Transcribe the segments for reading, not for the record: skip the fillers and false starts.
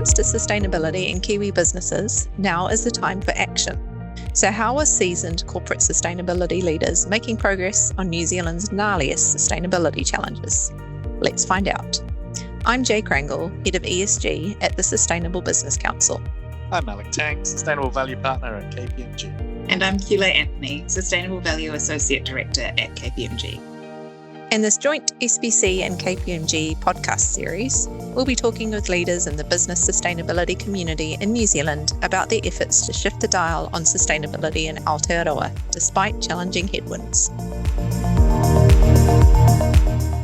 comes to sustainability in Kiwi businesses, now is the time for action. So how are seasoned corporate sustainability leaders making progress on New Zealand's gnarliest sustainability challenges? Let's find out. I'm Jay Krangle, Head of ESG at the Sustainable Business Council. I'm Alec Tang, Sustainable Value Partner at KPMG. And I'm Kila Anthony, Sustainable Value Associate Director at KPMG. In this joint SBC and KPMG podcast series, we'll be talking with leaders in the business sustainability community in New Zealand about their efforts to shift the dial on sustainability in Aotearoa, despite challenging headwinds.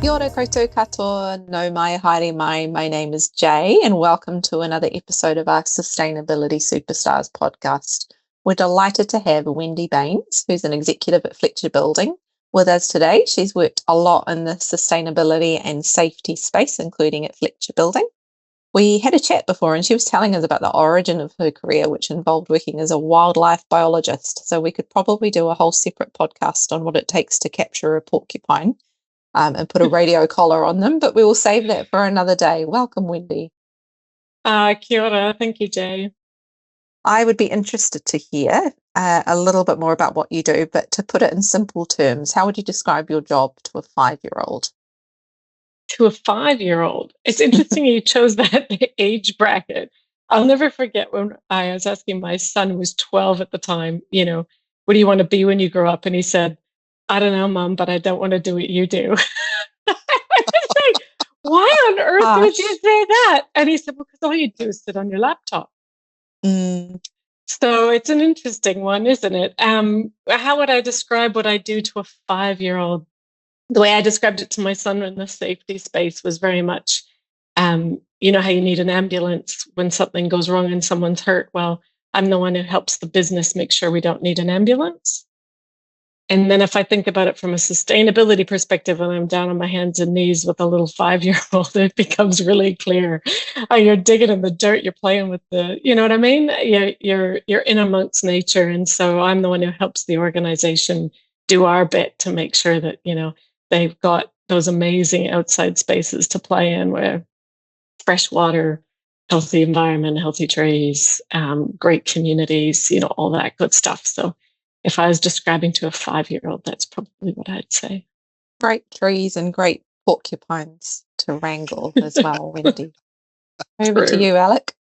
Kia ora koutou katoa, no mai, haere mai. My name is Jay, and welcome to another episode of our Sustainability Superstars podcast. We're delighted to have Wendi Bains, who's an executive at Fletcher Buildings, with us today. She's worked a lot in the sustainability and safety space, including at Fletcher Buildings. We had a chat before and she was telling us about the origin of her career, which involved working as a wildlife biologist. So we could probably do a whole separate podcast on what it takes to capture a porcupine and put a radio collar on them, but we will save that for another day. Welcome, Wendi. Kia ora. Thank you, Jay. I would be interested to hear a little bit more about what you do, but to put it in simple terms, how would you describe your job to a 5-year-old? To a 5-year-old. It's interesting you chose that age bracket. I'll never forget when I was asking my son, who was 12 at the time, what do you want to be when you grow up? And he said, I don't know, Mum, but I don't want to do what you do. I was like, why on earth would you say that? And he said, because all you do is sit on your laptop. So it's an interesting one, isn't it? How would I describe what I do to a 5-year-old? The way I described it to my son in the safety space was very much, you know how you need an ambulance when something goes wrong and someone's hurt? Well, I'm the one who helps the business make sure we don't need an ambulance. And then if I think about it from a sustainability perspective, when I'm down on my hands and knees with a little 5-year-old, it becomes really clear. You're digging in the dirt, you're playing with you know what I mean? You're in amongst nature. And so I'm the one who helps the organization do our bit to make sure that, they've got those amazing outside spaces to play in where fresh water, healthy environment, healthy trees, great communities, all that good stuff. So if I was describing to a 5-year-old, that's probably what I'd say. Great trees and great porcupines to wrangle as well, Wendi. Over to you, Alec.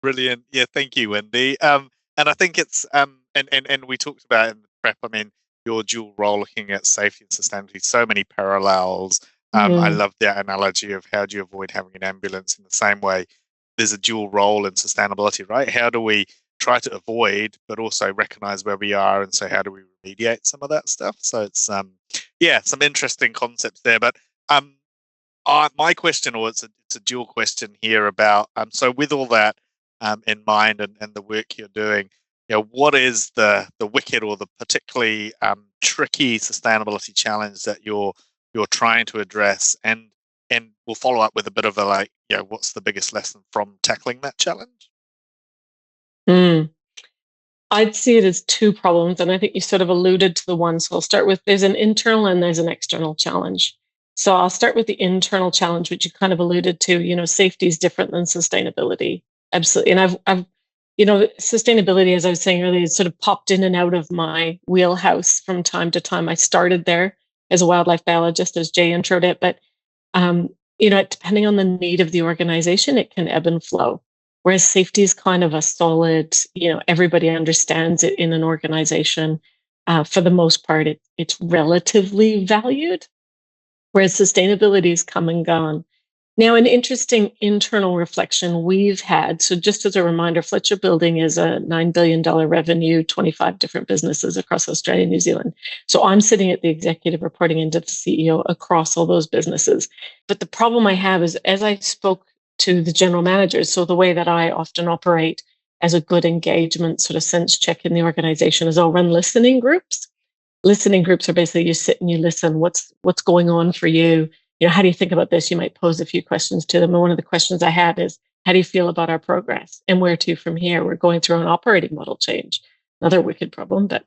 Brilliant. Yeah, thank you, Wendi. And I think it's and we talked about in the prep. I mean, your dual role looking at safety and sustainability, so many parallels. I love that analogy of how do you avoid having an ambulance in the same way. There's a dual role in sustainability, right? How do we try to avoid, but also recognize where we are, and so how do we remediate some of that stuff? So it's some interesting concepts there. But my question, or it's a dual question here about so with all that in mind and the work you're doing, what is the wicked or the particularly tricky sustainability challenge that you're trying to address, and we'll follow up with a bit of a what's the biggest lesson from tackling that challenge? I'd see it as two problems, and I think you sort of alluded to the one. So I'll start with there's an internal and there's an external challenge. So I'll start with the internal challenge, which you kind of alluded to. Safety is different than sustainability, absolutely. And I've sustainability, as I was saying earlier, sort of popped in and out of my wheelhouse from time to time. I started there as a wildlife biologist, as Jay introed it, but depending on the need of the organization, it can ebb and flow. Whereas safety is kind of a solid, everybody understands it in an organization. For the most part, it's relatively valued, whereas sustainability is come and gone. Now, an interesting internal reflection we've had, so just as a reminder, Fletcher Building is a $9 billion revenue, 25 different businesses across Australia and New Zealand. So I'm sitting at the executive reporting into the CEO across all those businesses. But the problem I have is, as I spoke to the general managers, so the way that I often operate as a good engagement sort of sense check in the organization is I'll run listening groups. Listening groups are basically you sit and you listen. What's going on for you? How do you think about this? You might pose a few questions to them. And one of the questions I had is, how do you feel about our progress and where to from here? We're going through an operating model change, another wicked problem, but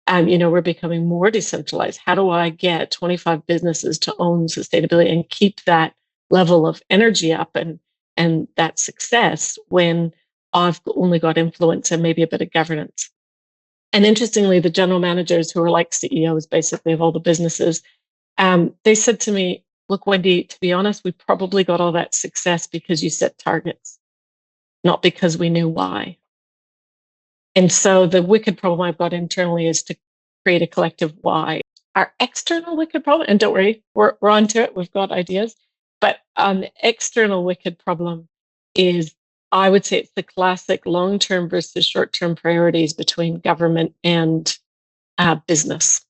we're becoming more decentralized. How do I get 25 businesses to own sustainability and keep that level of energy up? And and that success when I've only got influence and maybe a bit of governance. And interestingly, the general managers who are like CEOs, basically, of all the businesses, they said to me, look, Wendi, to be honest, we probably got all that success because you set targets, not because we knew why. And so the wicked problem I've got internally is to create a collective why. Our external wicked problem, and don't worry, we're onto it, we've got ideas, but the external wicked problem is, I would say, it's the classic long-term versus short-term priorities between government and business.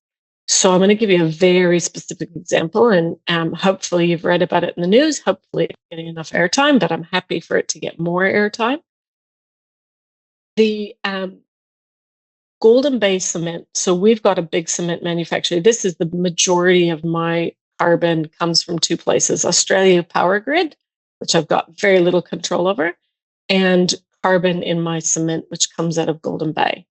So I'm going to give you a very specific example, and hopefully you've read about it in the news. Hopefully it's getting enough airtime, but I'm happy for it to get more airtime. The Golden Bay cement. So we've got a big cement manufacturer. This is the majority of my carbon comes from two places: Australia Power Grid, which I've got very little control over, and carbon in my cement, which comes out of Golden Bay.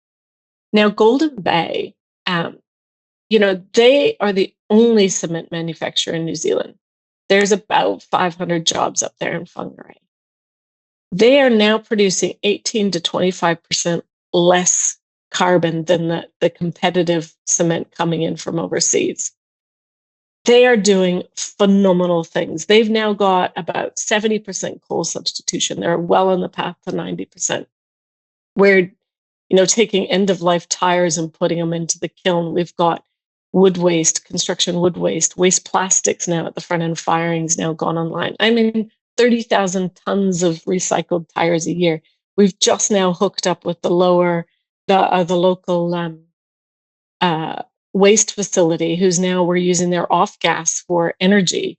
Now, Golden Bay, they are the only cement manufacturer in New Zealand. There's about 500 jobs up there in Whangarei. They are now producing 18 to 25% less carbon than the competitive cement coming in from overseas. They are doing phenomenal things. They've now got about 70% coal substitution. They're well on the path to 90%. We're, taking end-of-life tires and putting them into the kiln. We've got wood waste, construction wood waste plastics now at the front end firings now gone online. 30,000 tons of recycled tires a year. We've just now hooked up with the local waste facility, who's now, we're using their off gas for energy.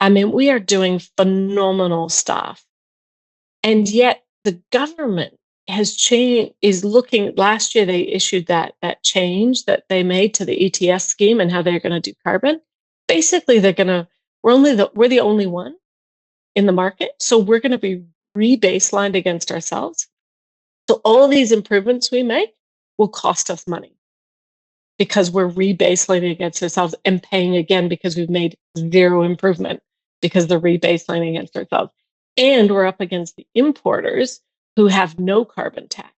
We are doing phenomenal stuff. And yet the government has changed, is looking, last year they issued that change that they made to the ETS scheme and how they're going to do carbon. Basically, we're the only one in the market. So we're going to be re-baselined against ourselves. So all these improvements we make will cost us money because we're re-baselining against ourselves and paying again because we've made zero improvement because they're re-baselining against ourselves. And we're up against the importers who have no carbon tax.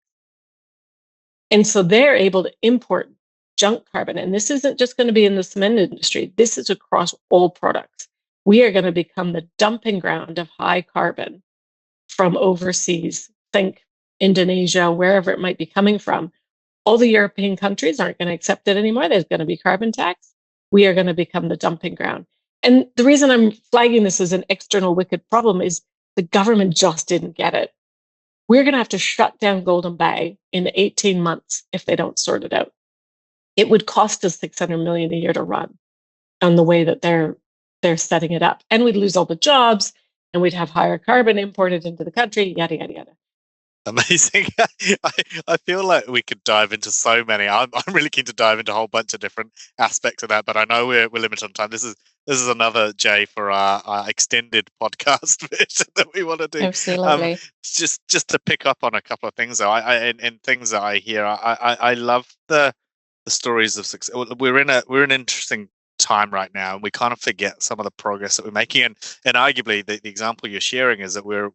And so they're able to import junk carbon. And this isn't just going to be in the cement industry. This is across all products. We are going to become the dumping ground of high carbon from overseas. Think Indonesia, wherever it might be coming from. All the European countries aren't going to accept it anymore. There's going to be carbon tax. We are going to become the dumping ground. And the reason I'm flagging this as an external wicked problem is the government just didn't get it. We're going to have to shut down Golden Bay in 18 months if they don't sort it out. It would cost us $600 million a year to run on the way that they're setting it up. And we'd lose all the jobs and we'd have higher carbon imported into the country, yada, yada, yada. Amazing. I feel like we could dive into so many. I'm really keen to dive into a whole bunch of different aspects of that, but I know we're limited on time. This is another, Jay, for our extended podcast version that we want to do. Absolutely. Just to pick up on a couple of things, though, and things that I hear. I love the stories of success. We're in an interesting time right now, and we kind of forget some of the progress that we're making. And arguably, the example you're sharing is that we're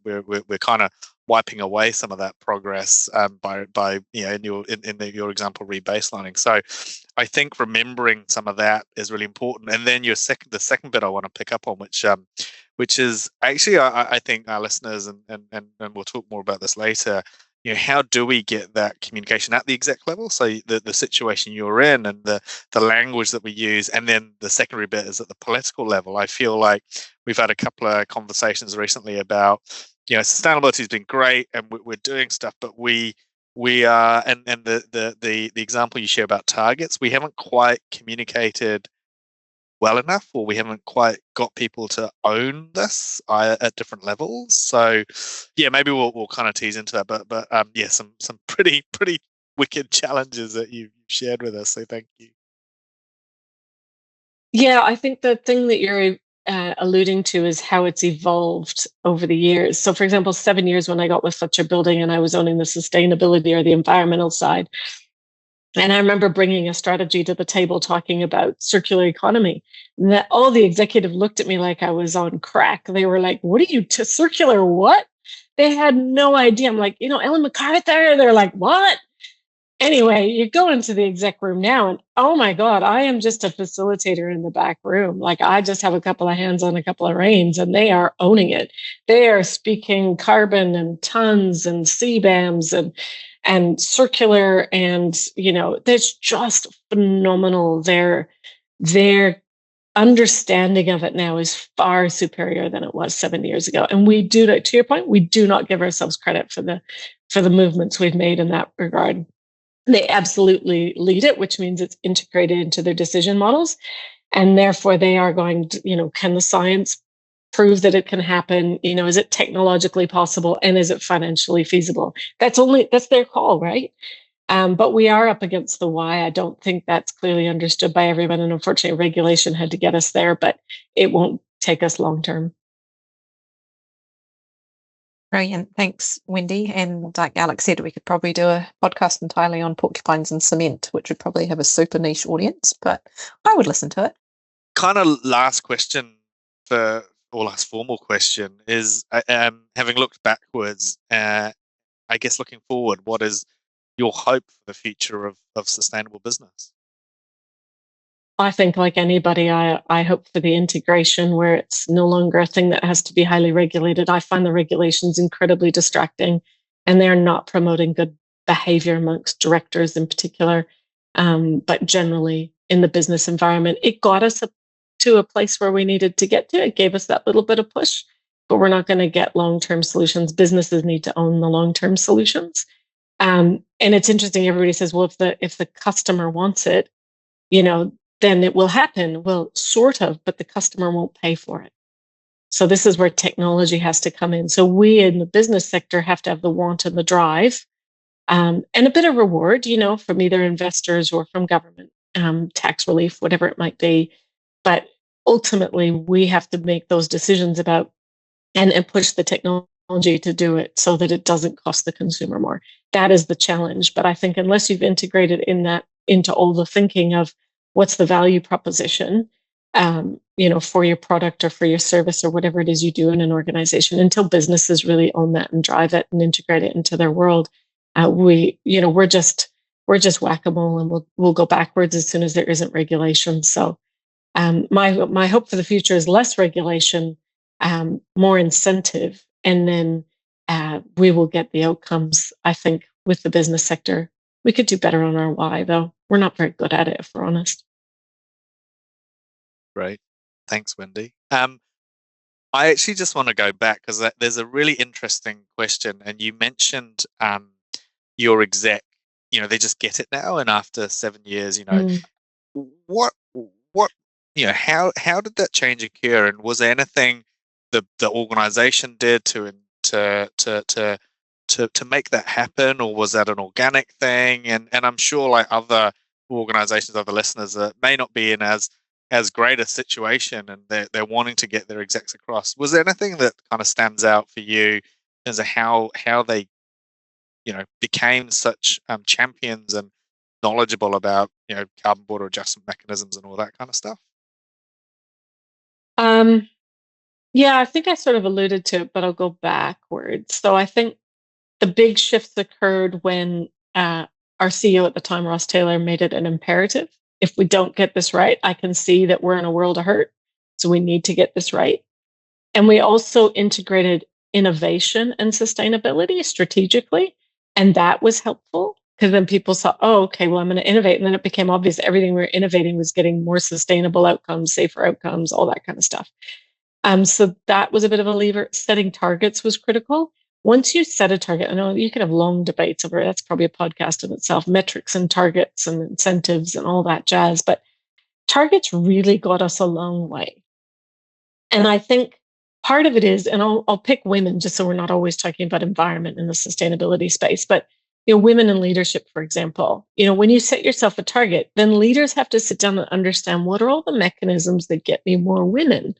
kind of wiping away some of that progress by in your example, rebaselining. So I think remembering some of that is really important. And then the second bit I want to pick up on, which is actually I think our listeners and we'll talk more about this later. How do we get that communication at the exec level? So the situation you're in and the language that we use, and then the secondary bit is at the political level. I feel like we've had a couple of conversations recently about, sustainability has been great and we're doing stuff, but we are, and the example you share about targets, we haven't quite communicated well enough, or we haven't quite got people to own this at different levels. So maybe we'll kind of tease into that, but some pretty wicked challenges that you've shared with us, so thank you. I think the thing that you're alluding to is how it's evolved over the years. So for example, 7 years when I got with Fletcher Building and I was owning the sustainability or the environmental side, And I remember bringing a strategy to the table talking about circular economy. And that all the executive looked at me like I was on crack. They were like, what are you to circular what? They had no idea. I'm like, Ellen MacArthur. They're like, what? Anyway, you go into the exec room now and oh my God, I am just a facilitator in the back room. Like I just have a couple of hands on a couple of reins and they are owning it. They are speaking carbon and tons and CBAMs and circular and, that's just phenomenal. Their understanding of it now is far superior than it was 7 years ago. And we do, to your point, we do not give ourselves credit for the movements we've made in that regard. They absolutely lead it, which means it's integrated into their decision models. And therefore they are going to, can the science prove that it can happen? Is it technologically possible? And is it financially feasible? That's their call, right? But we are up against the why. I don't think that's clearly understood by everyone. And unfortunately, regulation had to get us there, but it won't take us long term. Brilliant. Thanks, Wendi. And like Alex said, we could probably do a podcast entirely on porcupines and cement, which would probably have a super niche audience, but I would listen to it. Kind of last question last formal question is, having looked backwards, I guess looking forward, what is your hope for the future of sustainable business? I think like anybody, I hope for the integration where it's no longer a thing that has to be highly regulated. I find the regulations incredibly distracting and they're not promoting good behavior amongst directors in particular, but generally in the business environment. It got us to a place where we needed to get to. It gave us that little bit of push, but we're not going to get long-term solutions. Businesses need to own the long-term solutions. And it's interesting. Everybody says, well, if the customer wants it, then it will happen. Well, sort of, but the customer won't pay for it. So this is where technology has to come in. So we in the business sector have to have the want and the drive, and a bit of reward, from either investors or from government, tax relief, whatever it might be. But ultimately, we have to make those decisions about and push the technology to do it so that it doesn't cost the consumer more. That is the challenge. But I think unless you've integrated into all the thinking of what's the value proposition, for your product or for your service or whatever it is you do in an organization, until businesses really own that and drive it and integrate it into their world, we're just whack-a-mole and we'll go backwards as soon as there isn't regulation. So my hope for the future is less regulation, more incentive, and then we will get the outcomes. I think with the business sector, we could do better on our why, though. We're not very good at it, if we're honest. Great. Thanks, Wendi. I actually just want to go back because there's a really interesting question. And you mentioned your exec, they just get it now. And after 7 years, what how did that change occur? And was there anything the organization did to make that happen, or was that an organic thing? And I'm sure like other organizations, other listeners that may not be in as great a situation and they're wanting to get their execs across. Was there anything that kind of stands out for you in terms of how they became such champions and knowledgeable about carbon border adjustment mechanisms and all that kind of stuff? Yeah, I think I sort of alluded to it, but I'll go backwards. So I think the big shifts occurred when our CEO at the time, Ross Taylor, made it an imperative. If we don't get this right, I can see that we're in a world of hurt. So we need to get this right. And we also integrated innovation and sustainability strategically. And that was helpful because then people saw, oh, okay, well, I'm going to innovate. And then it became obvious everything we were innovating was getting more sustainable outcomes, safer outcomes, all that kind of stuff. So that was a bit of a lever. Setting targets was critical. Once you set a target, I know you can have long debates over it. That's probably a podcast in itself, metrics and targets and incentives and all that jazz. But targets really got us a long way. And I think part of it is, and I'll pick women just so we're not always talking about environment in the sustainability space, but women in leadership, for example, when you set yourself a target, then leaders have to sit down and understand what are all the mechanisms that get me more women,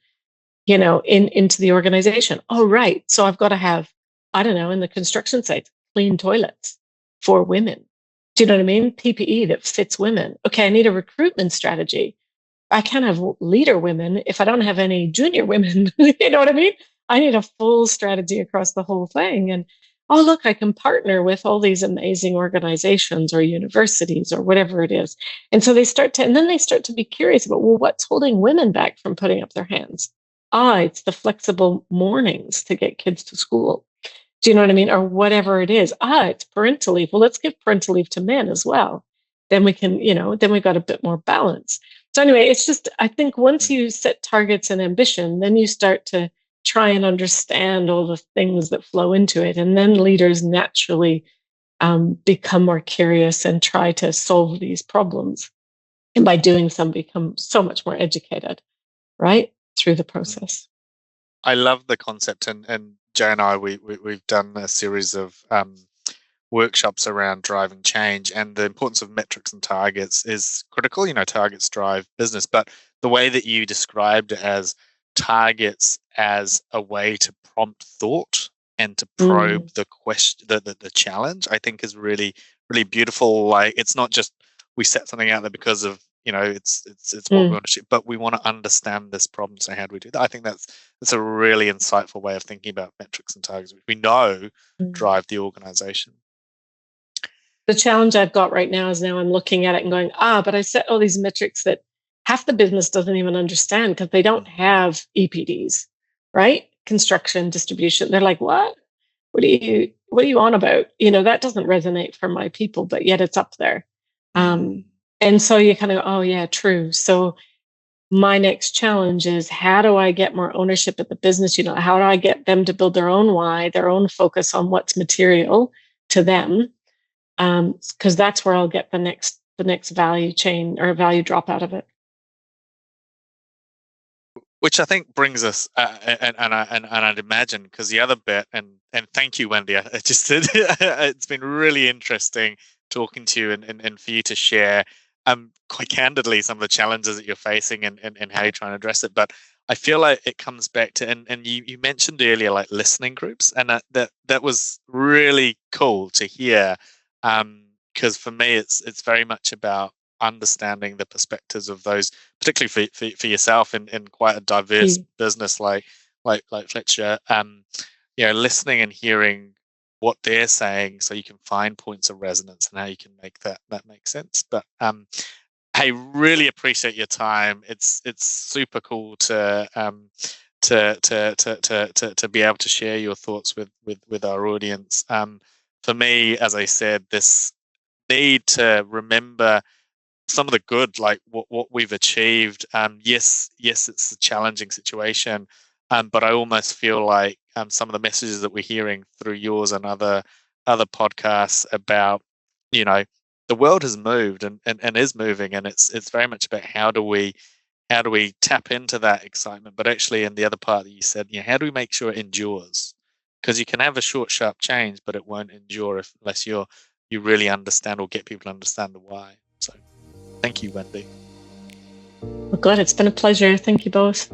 into the organization. Oh, right. So I've got to have, I don't know, in the construction sites, clean toilets for women. Do you know what I mean? PPE that fits women. Okay, I need a recruitment strategy. I can't have leader women if I don't have any junior women. You know what I mean? I need a full strategy across the whole thing. And oh, look, I can partner with all these amazing organizations or universities or whatever it is. And so they start to be curious about, well, what's holding women back from putting up their hands? It's the flexible mornings to get kids to school. Do you know what I mean? Or whatever it is. It's parental leave. Well, let's give parental leave to men as well. Then we can, then we've got a bit more balance. So anyway, it's just, I think once you set targets and ambition, then you start to try and understand all the things that flow into it. And then leaders naturally become more curious and try to solve these problems. And by doing so, become so much more educated, right? Through the process. I love the concept, and Jay and I, we've done a series of workshops around driving change, and the importance of metrics and targets is critical. Targets drive business, but the way that you described it as targets as a way to prompt thought and to probe the question, the challenge, I think is really, really beautiful. Like, it's not just we set something out there because of it's what we want to shoot, but we want to understand this problem. So how do we do that? I think that's a really insightful way of thinking about metrics and targets, which we know drive the organization. The challenge I've got right now is now I'm looking at it and going, but I set all these metrics that half the business doesn't even understand because they don't have EPDs, right? Construction, distribution. They're like, what? What are you on about? That doesn't resonate for my people, but yet it's up there. And so you kind of, oh yeah, true. So my next challenge is, how do I get more ownership at the business? How do I get them to build their own why, their own focus on what's material to them? Because that's where I'll get the next value chain or value drop out of it. Which I think brings us, and I'd imagine, because the other bit, and thank you, Wendi. I just said it's been really interesting talking to you and for you to share quite candidly some of the challenges that you're facing and how you're trying to address it. But I feel like it comes back to, and you mentioned earlier, like listening groups, and that was really cool to hear, because for me it's very much about understanding the perspectives of those, particularly for yourself in quite a diverse business like Fletcher, listening and hearing what they're saying, so you can find points of resonance and how you can make that make sense. But I really appreciate your time. It's super cool to be able to share your thoughts with our audience. For me, as I said, this need to remember some of the good, like what we've achieved. Yes, it's a challenging situation, but I almost feel like some of the messages that we're hearing through yours and other podcasts about, the world has moved and is moving, and it's very much about how do we tap into that excitement, but actually in the other part that you said, how do we make sure it endures? Because you can have a short, sharp change, but it won't endure unless you really understand or get people to understand the why. So thank you, Wendi. Well, good. It's been a pleasure. Thank you both.